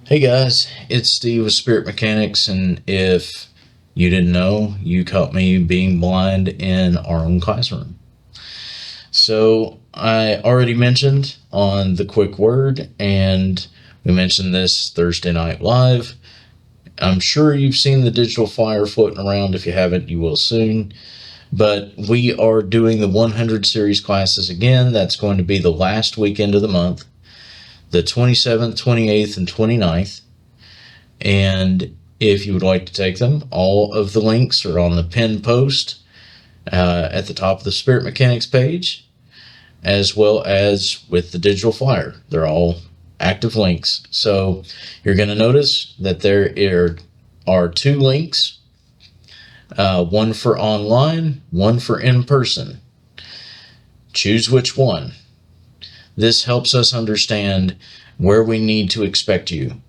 Hey guys, it's Steve with Spirit Mechanics, and if you didn't know, you caught me being blind in our own classroom. So, I already mentioned on the quick word, and we mentioned this Thursday Night Live. I'm sure you've seen the digital flyer floating around. If you haven't, you will soon. But we are doing the 100 series classes again. That's going to be the last weekend of the month, the 27th, 28th, and 29th. And if you would like to take them, all of the links are on the pinned post at the top of the Spirit Mechanics page, as well as with the digital flyer. They're all active links. So you're going to notice that there are two links, one for online, one for in person. Choose which one. This helps us understand where we need to expect you.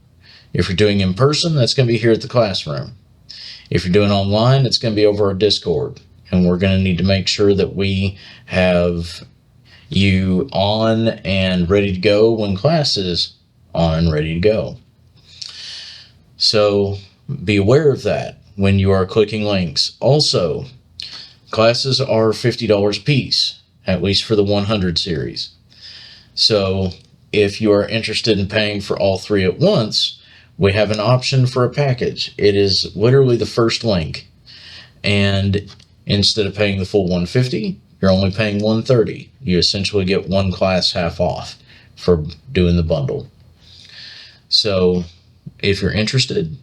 If you're doing in person, that's going to be here at the classroom. If you're doing online, it's going to be over our Discord. And we're going to need to make sure that we have you on and ready to go when class is on and ready to go. So be aware of that when you are clicking links. Also, classes are $50 a piece, at least for the 100 series. So if you are interested in paying for all three at once, we have an option for a package. It is literally the first link. And instead of paying the full $150, you're only paying $130. You essentially get one class half off for doing the bundle. So if you're interested,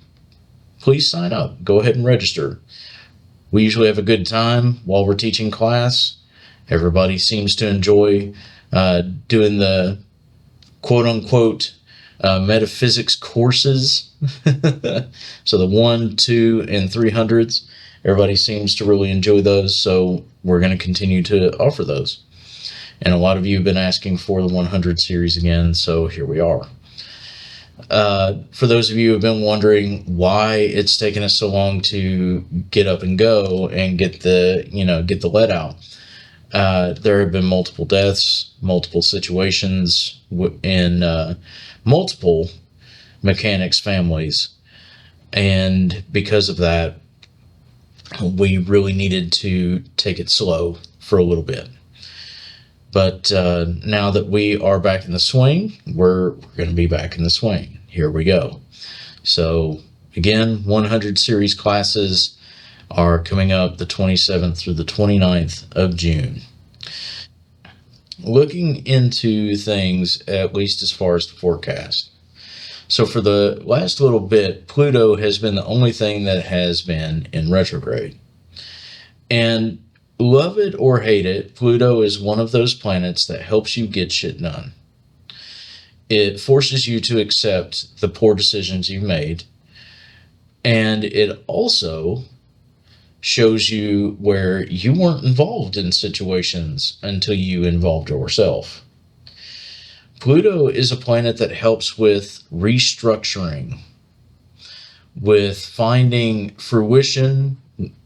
please sign up. Go ahead and register. We usually have a good time while we're teaching class. Everybody seems to enjoy doing the quote-unquote metaphysics courses. So the 1, 2, and 300s, everybody seems to really enjoy those, so we're going to continue to offer those. And a lot of you have been asking for the 100 series again, so here we are. For those of you who have been wondering why it's taken us so long to get up and go and get the let out, there have been multiple deaths, multiple situations in multiple mechanics families, and because of that, we really needed to take it slow for a little bit. But now that we are back in the swing, we're going to be back in the swing. Here we go. So again, 100 series classes are coming up the 27th through the 29th of June. Looking into things, at least as far as the forecast. So for the last little bit, Pluto has been the only thing that has been in retrograde. And love it or hate it, Pluto is one of those planets that helps you get shit done. It forces you to accept the poor decisions you've made. And it also shows you where you weren't involved in situations until you involved yourself. Pluto is a planet that helps with restructuring, with finding fruition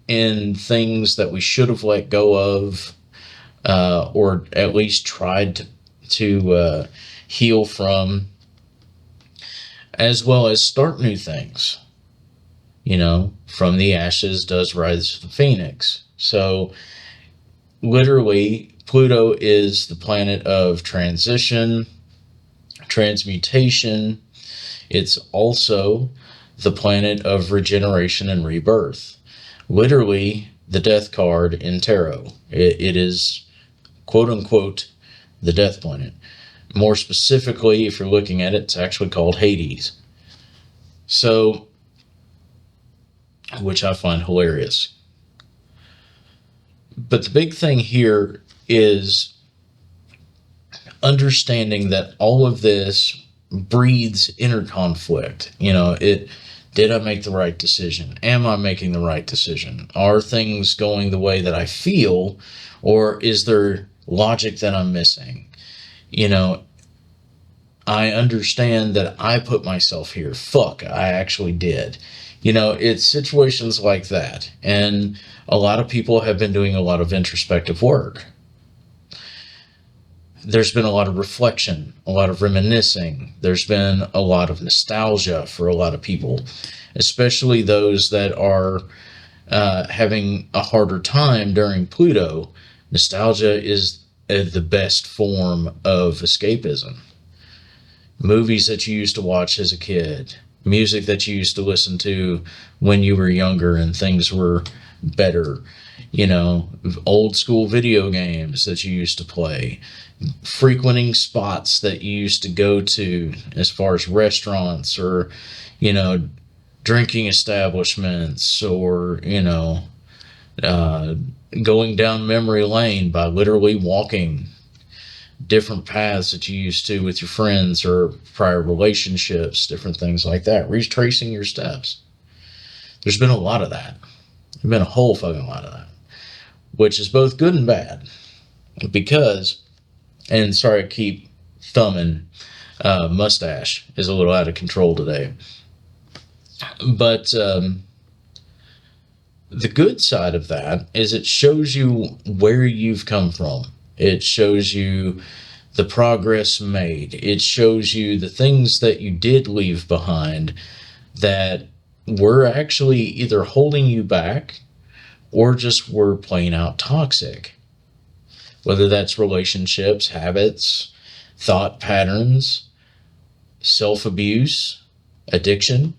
in things that we should have let go of, or at least tried to heal from, as well as start new things. From the ashes does rise the phoenix. So literally, Pluto is the planet of transition, transmutation. It's also the planet of regeneration and rebirth. Literally, the death card in tarot. It is, quote unquote, the death planet. More specifically, if you're looking at it, it's actually called Hades. So, which I find hilarious. But the big thing here is understanding that all of this breeds inner conflict. Did I make the right decision? Am I making the right decision? Are things going the way that I feel, or is there logic that I'm missing? I understand that I put myself here. Fuck, I actually did. It's situations like that. And a lot of people have been doing a lot of introspective work. there's been a lot of reflection, a lot of reminiscing. There's been a lot of nostalgia for a lot of people, especially those that are having a harder time during Pluto. Nostalgia is the best form of escapism. Movies that you used to watch as a kid, music that you used to listen to when you were younger and things were better, old school video games that you used to play, frequenting spots that you used to go to as far as restaurants or, drinking establishments or, going down memory lane by literally walking different paths that you used to with your friends or prior relationships, different things like that, retracing your steps. There's been a lot of that. There's been a whole fucking lot of that, which is both good and bad because, and sorry, I keep thumbing, mustache is a little out of control today. But the good side of that is it shows you where you've come from. It shows you the progress made. It shows you the things that you did leave behind that were actually either holding you back or just were plain out toxic. Whether that's relationships, habits, thought patterns, self-abuse, addiction,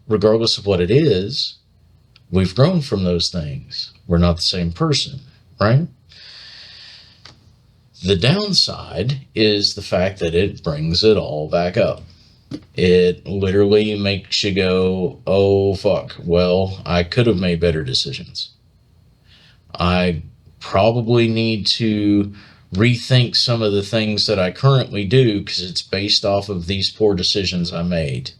regardless of what it is, we've grown from those things. We're not the same person, right? The downside is the fact that it brings it all back up. It literally makes you go, oh, fuck. Well, I could have made better decisions. I probably need to rethink some of the things that I currently do because it's based off of these poor decisions I made.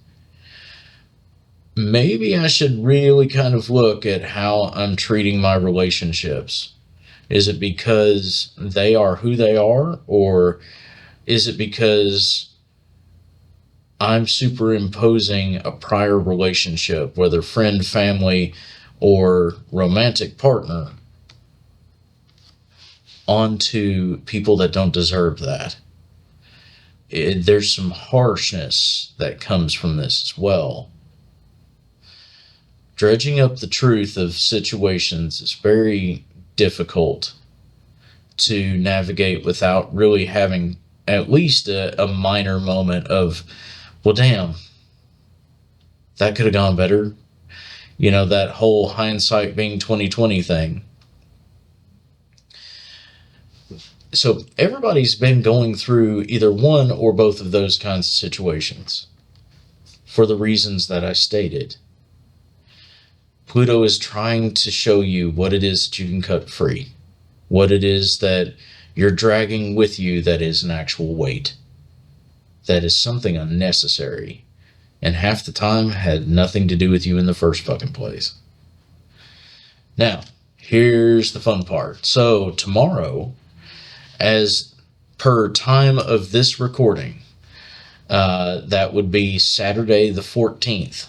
Maybe I should really kind of look at how I'm treating my relationships. Is it because they are who they are, or is it because I'm superimposing a prior relationship, whether friend, family, or romantic partner, onto people that don't deserve that? There's some harshness that comes from this as well. Dredging up the truth of situations is very difficult to navigate without really having at least a minor moment of, well, damn, that could have gone better. That whole hindsight being 2020 thing. So everybody's been going through either one or both of those kinds of situations for the reasons that I stated. Pluto is trying to show you what it is that you can cut free, what it is that you're dragging with you that is an actual weight, that is something unnecessary, and half the time had nothing to do with you in the first fucking place. Now, here's the fun part. So tomorrow, as per time of this recording, that would be Saturday the 14th.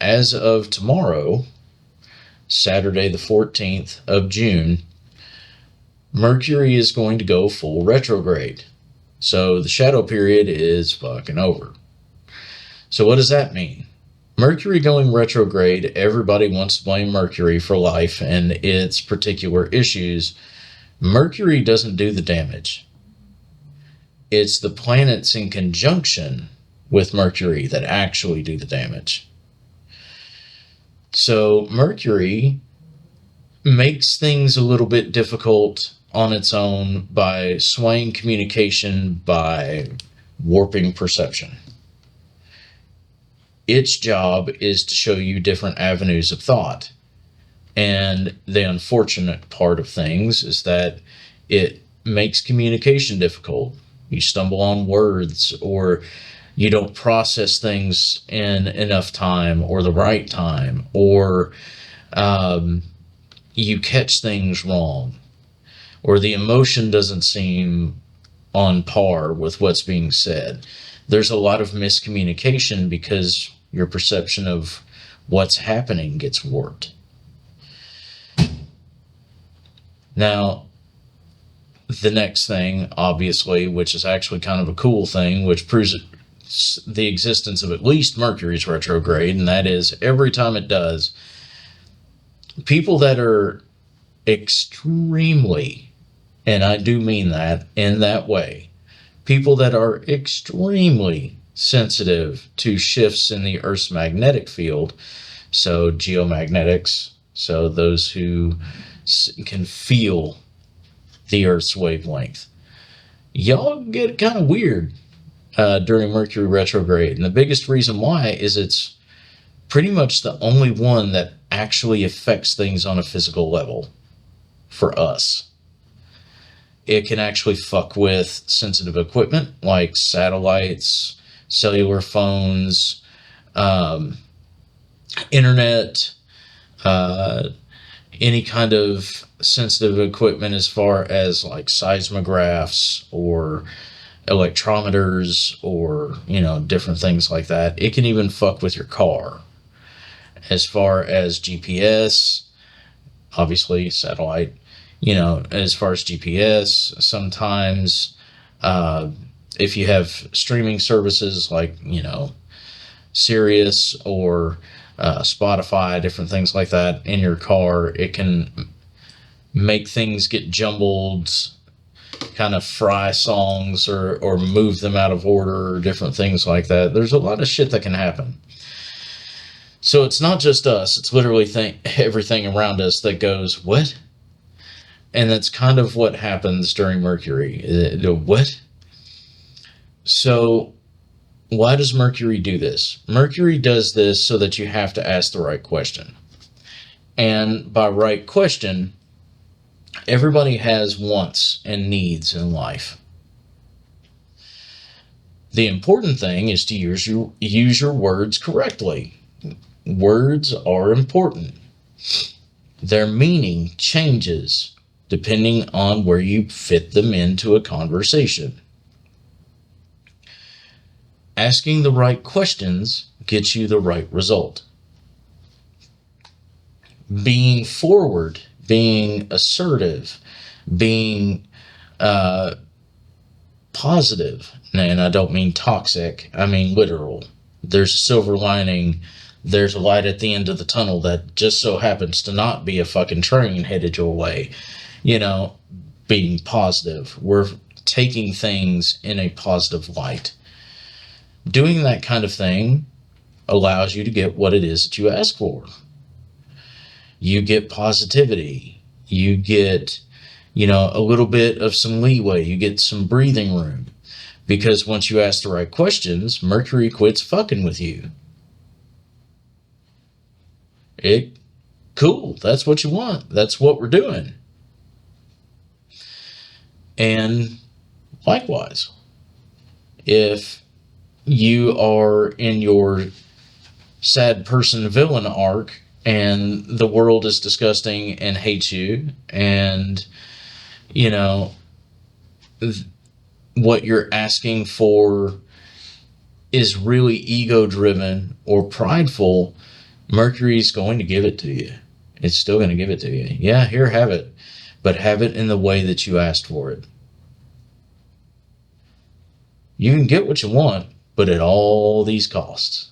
As of tomorrow, Saturday the 14th of June, Mercury is going to go full retrograde. So the shadow period is fucking over. So what does that mean? Mercury going retrograde, everybody wants to blame Mercury for life and its particular issues. Mercury doesn't do the damage. It's the planets in conjunction with Mercury that actually do the damage. So Mercury makes things a little bit difficult on its own by swaying communication, by warping perception. Its job is to show you different avenues of thought. And the unfortunate part of things is that it makes communication difficult. You stumble on words, or you don't process things in enough time or the right time, or you catch things wrong, or the emotion doesn't seem on par with what's being said. There's a lot of miscommunication because your perception of what's happening gets warped. Now, the next thing, obviously, which is actually kind of a cool thing, which proves the existence of at least Mercury's retrograde, and that is every time it does, people that are extremely, and I do mean that in that way, people that are extremely sensitive to shifts in the Earth's magnetic field, so geomagnetics, so those who can feel the Earth's wavelength, y'all get kind of weird during Mercury retrograde. And the biggest reason why is it's pretty much the only one that actually affects things on a physical level for us. It can actually fuck with sensitive equipment like satellites, cellular phones, internet, any kind of sensitive equipment as far as like seismographs or electrometers or, different things like that. It can even fuck with your car as far as GPS, obviously satellite, as far as GPS. Sometimes if you have streaming services like, Sirius or Spotify, different things like that in your car, it can make things get jumbled, kind of fry songs or move them out of order, or different things like that. There's a lot of shit that can happen. So it's not just us, it's literally everything around us that goes, what? And that's kind of what happens during Mercury. What? So why does Mercury do this? Mercury does this so that you have to ask the right question. And by right question, everybody has wants and needs in life. The important thing is to use your words correctly. Words are important. Their meaning changes depending on where you fit them into a conversation. Asking the right questions gets you the right result. Being forward, being assertive, being positive, and I don't mean toxic, I mean literal. There's a silver lining, there's a light at the end of the tunnel that just so happens to not be a fucking train headed your way. Being positive. We're taking things in a positive light. Doing that kind of thing allows you to get what it is that you ask for. You get positivity. You get, a little bit of some leeway. You get some breathing room. Because once you ask the right questions, Mercury quits fucking with you. Cool. That's what you want. That's what we're doing. And likewise, if you are in your sad person villain arc and the world is disgusting and hates you, and what you're asking for is really ego driven or prideful, Mercury's going to give it to you. It's still going to give it to you. Yeah, here, have it. But have it in the way that you asked for it. You can get what you want, but at all these costs.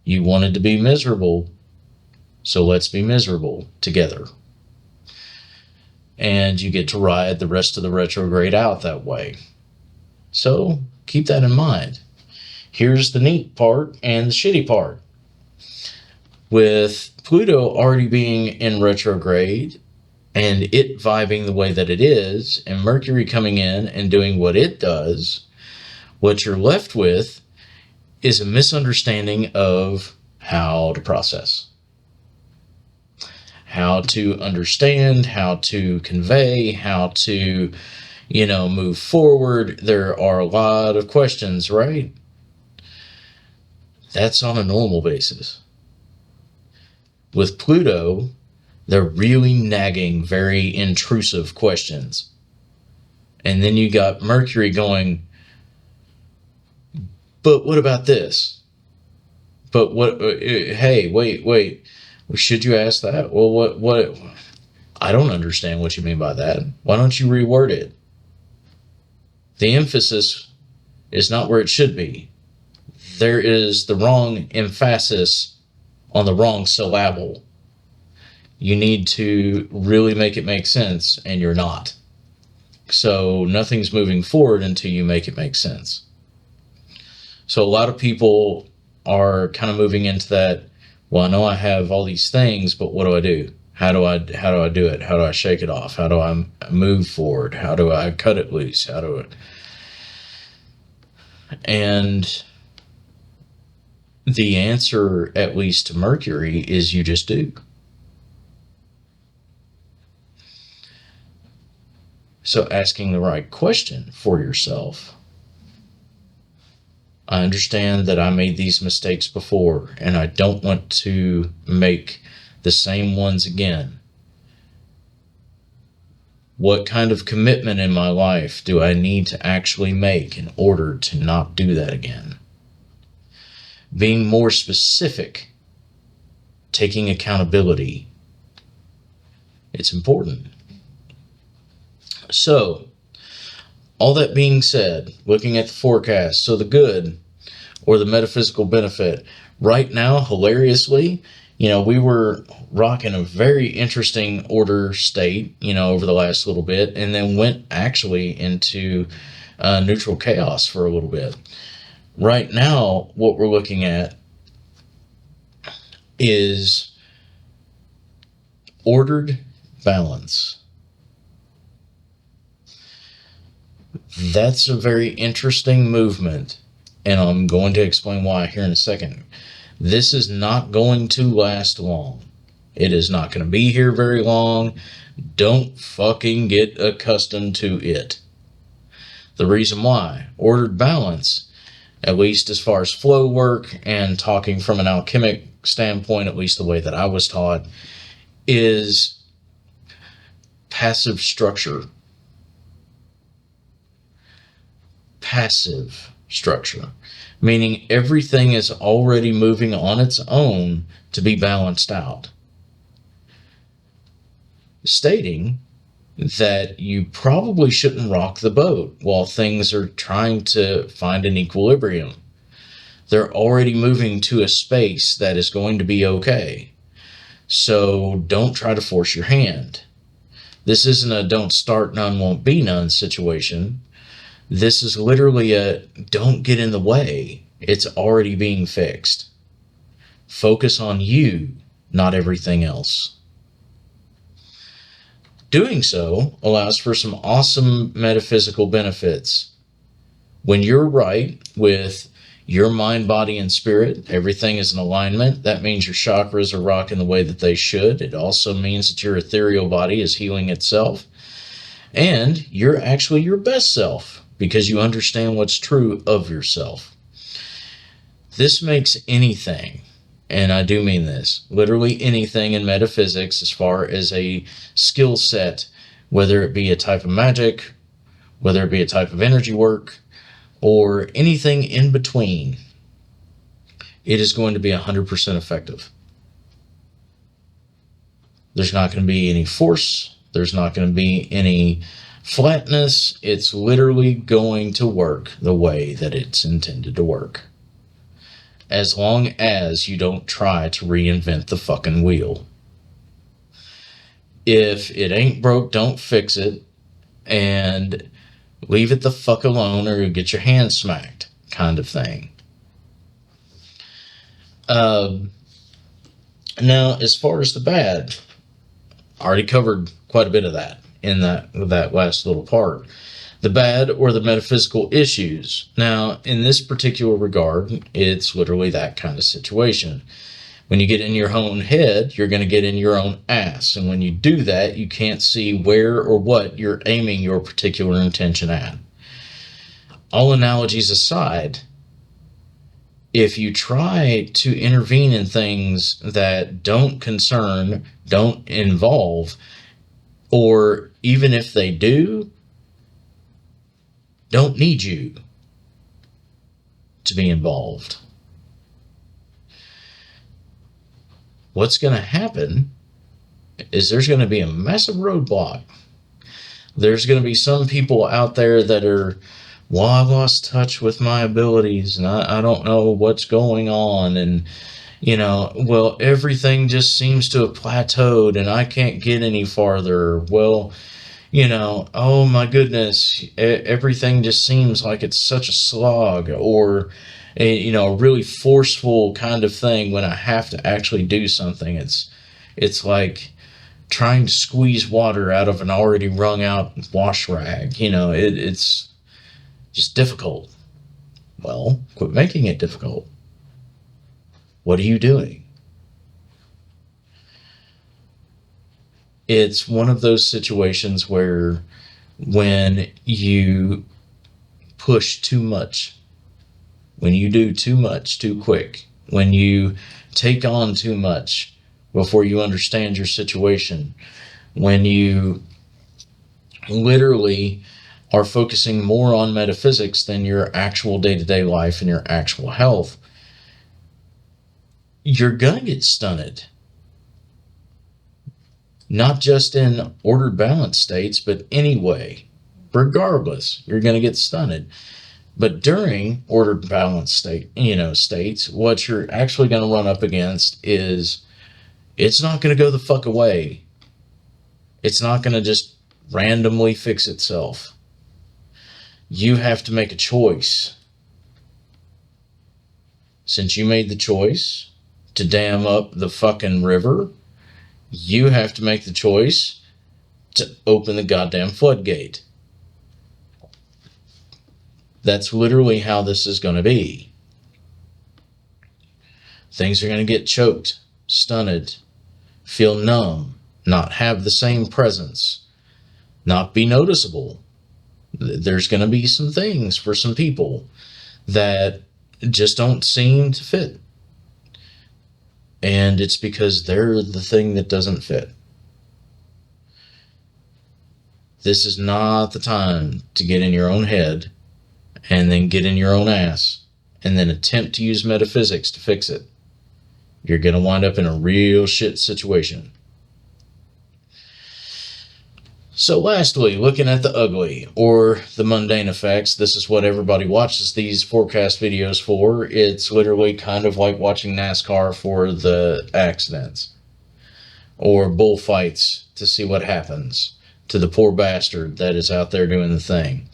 You wanted to be miserable, so let's be miserable together. And you get to ride the rest of the retrograde out that way. So keep that in mind. Here's the neat part and the shitty part. With Pluto already being in retrograde and it vibing the way that it is, and Mercury coming in and doing what it does, what you're left with is a misunderstanding of how to process, how to understand, how to convey, how to, move forward. There are a lot of questions, right? That's on a normal basis. With Pluto, they're really nagging, very intrusive questions. And then you got Mercury going, but what about this? But what, hey, wait, should you ask that? Well, what, I don't understand what you mean by that. Why don't you reword it? The emphasis is not where it should be. There is the wrong emphasis on the wrong syllable. You need to really make it make sense, and you're not. So nothing's moving forward until you make it make sense. So a lot of people are kind of moving into that, well, I know I have all these things, but what do I do? How do I do it? How do I shake it off? How do I move forward? How do I cut it loose? And the answer, at least to Mercury, is you just do. So asking the right question for yourself. I understand that I made these mistakes before, and I don't want to make the same ones again. What kind of commitment in my life do I need to actually make in order to not do that again? Being more specific, taking accountability. It's important. So, all that being said, looking at the forecast, so the good or the metaphysical benefit, right now, hilariously, we were rocking a very interesting order state, over the last little bit, and then went actually into neutral chaos for a little bit. Right now, what we're looking at is ordered balance. That's a very interesting movement, and I'm going to explain why here in a second. This is not going to last long. It is not going to be here very long. Don't fucking get accustomed to it. The reason why, ordered balance, at least as far as flow work and talking from an alchemic standpoint, at least the way that I was taught, is passive structure. Passive structure, meaning everything is already moving on its own to be balanced out. Stating that you probably shouldn't rock the boat while things are trying to find an equilibrium. They're already moving to a space that is going to be okay. So don't try to force your hand. This isn't a don't start none won't be none situation. This is literally a don't get in the way. It's already being fixed. Focus on you, not everything else. Doing so allows for some awesome metaphysical benefits. When you're right with your mind, body, and spirit, everything is in alignment. That means your chakras are rocking the way that they should. It also means that your ethereal body is healing itself. And you're actually your best self because you understand what's true of yourself. This makes anything, and I do mean this, literally anything in metaphysics as far as a skill set, whether it be a type of magic, whether it be a type of energy work, or anything in between, it is going to be 100% effective. There's not going to be any force. There's not going to be any flatness. It's literally going to work the way that it's intended to work. As long as you don't try to reinvent the fucking wheel. If it ain't broke, don't fix it. And leave it the fuck alone or you'll get your hand smacked, kind of thing. Now, as far as the bad, I already covered quite a bit of that in that last little part. The bad or the metaphysical issues. Now, in this particular regard, it's literally that kind of situation. When you get in your own head, you're going to get in your own ass. And when you do that, you can't see where or what you're aiming your particular intention at. All analogies aside, if you try to intervene in things that don't concern, don't involve, or even if they do, don't need you to be involved, what's going to happen is there's going to be a massive roadblock. There's going to be some people out there that are, well, I lost touch with my abilities and I don't know what's going on. And, well, everything just seems to have plateaued and I can't get any farther. Well, oh my goodness, everything just seems like it's such a slog, or a really forceful kind of thing when I have to actually do something. It's like trying to squeeze water out of an already wrung out wash rag. It's just difficult. Well, quit making it difficult. What are you doing? It's one of those situations where when you push too much, when you do too much too quick, when you take on too much before you understand your situation, when you literally are focusing more on metaphysics than your actual day-to-day life and your actual health, you're gonna get stunted. Not just in ordered balance states, but anyway, regardless, you're going to get stunted. But during ordered balance states, what you're actually going to run up against is it's not going to go the fuck away. It's not going to just randomly fix itself. You have to make a choice. Since you made the choice to dam up the fucking river, you have to make the choice to open the goddamn floodgate. That's literally how this is going to be. Things are going to get choked, stunted, feel numb, not have the same presence, not be noticeable. There's going to be some things for some people that just don't seem to fit. And it's because they're the thing that doesn't fit. This is not the time to get in your own head and then get in your own ass and then attempt to use metaphysics to fix it. You're going to wind up in a real shit situation. So lastly, looking at the ugly or the mundane effects, this is what everybody watches these forecast videos for. It's literally kind of like watching NASCAR for the accidents or bullfights to see what happens to the poor bastard that is out there doing the thing.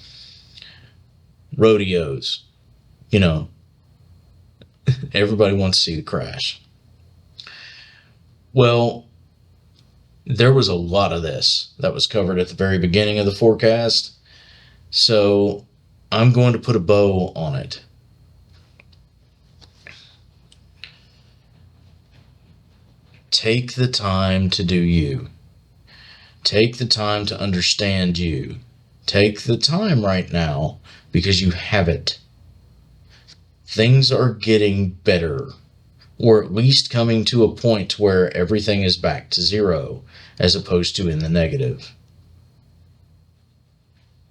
Rodeos, everybody wants to see the crash. Well, there was a lot of this that was covered at the very beginning of the forecast, so I'm going to put a bow on it. Take the time to do you. Take the time to understand you. Take the time right now because you have it. Things are getting better, or at least coming to a point where everything is back to zero, as opposed to in the negative.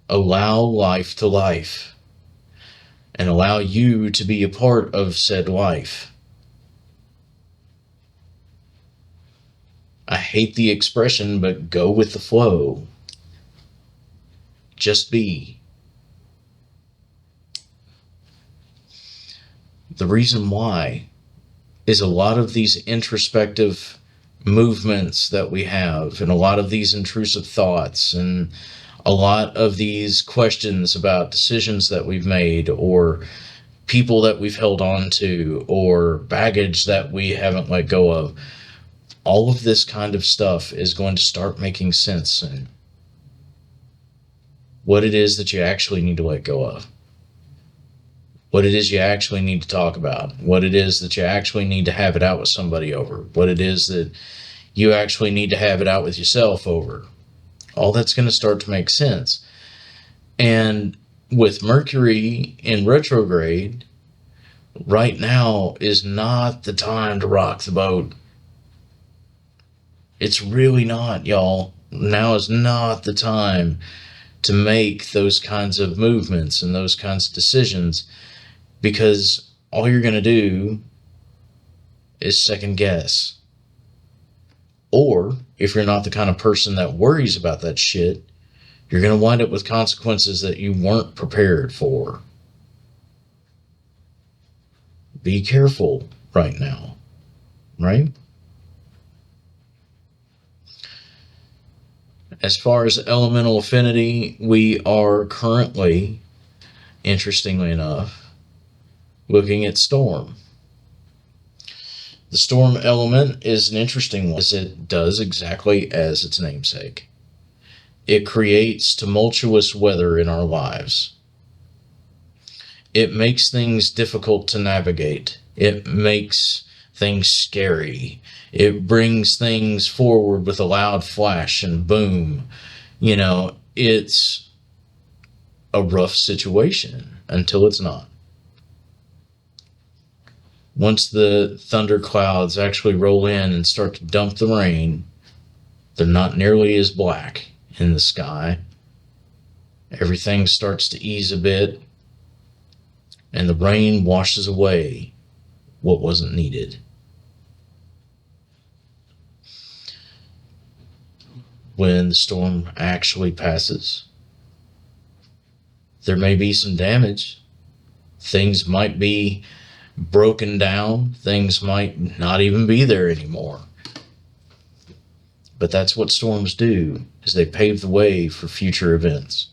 Allow life to life, and allow you to be a part of said life. I hate the expression, but go with the flow. Just be. The reason why is a lot of these introspective movements that we have, and a lot of these intrusive thoughts, and a lot of these questions about decisions that we've made, or people that we've held on to, or baggage that we haven't let go of. All of this kind of stuff is going to start making sense soon. What it is that you actually need to let go of. What it is you actually need to talk about. What it is that you actually need to have it out with somebody over. What it is that you actually need to have it out with yourself over. All that's going to start to make sense. And with Mercury in retrograde, right now is not the time to rock the boat. It's really not, y'all. Now is not the time to make those kinds of movements and those kinds of decisions, because all you're going to do is second guess. Or if you're not the kind of person that worries about that shit, you're going to wind up with consequences that you weren't prepared for. Be careful right now, right? As far as elemental affinity, we are currently, interestingly enough, looking at storm. The storm element is an interesting one, as it does exactly as its namesake. It creates tumultuous weather in our lives. It makes things difficult to navigate. It makes things scary. It brings things forward with a loud flash and boom. You know, it's a rough situation until it's not. Once the thunder clouds actually roll in and start to dump the rain, they're not nearly as black in the sky. Everything starts to ease a bit, and the rain washes away what wasn't needed. When the storm actually passes, there may be some damage. Things might be broken down. Things might not even be there anymore. But that's what storms do, is they pave the way for future events.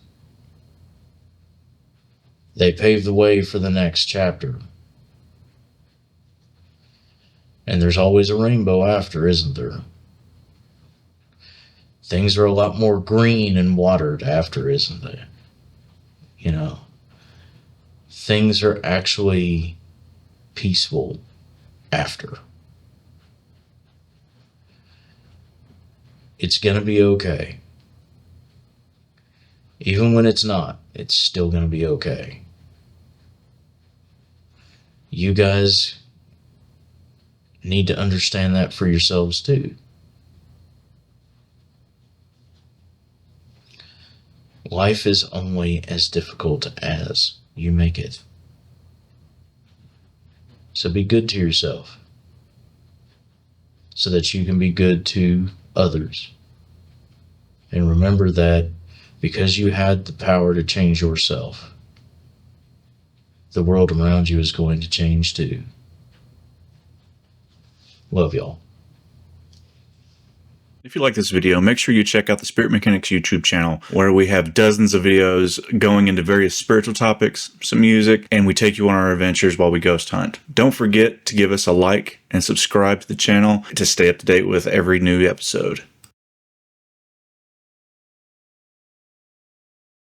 They pave the way for the next chapter. And there's always a rainbow after, isn't there? Things are a lot more green and watered after, isn't they? You know, things are actually peaceful after. It's going to be okay. Even when it's not, it's still going to be okay. You guys need to understand that for yourselves too. Life is only as difficult as you make it. So be good to yourself so that you can be good to others. And remember that because you had the power to change yourself, the world around you is going to change too. Love y'all. If you like this video, make sure you check out the Spirit Mechanics YouTube channel, where we have dozens of videos going into various spiritual topics, some music, and we take you on our adventures while we ghost hunt. Don't forget to give us a like and subscribe to the channel to stay up to date with every new episode.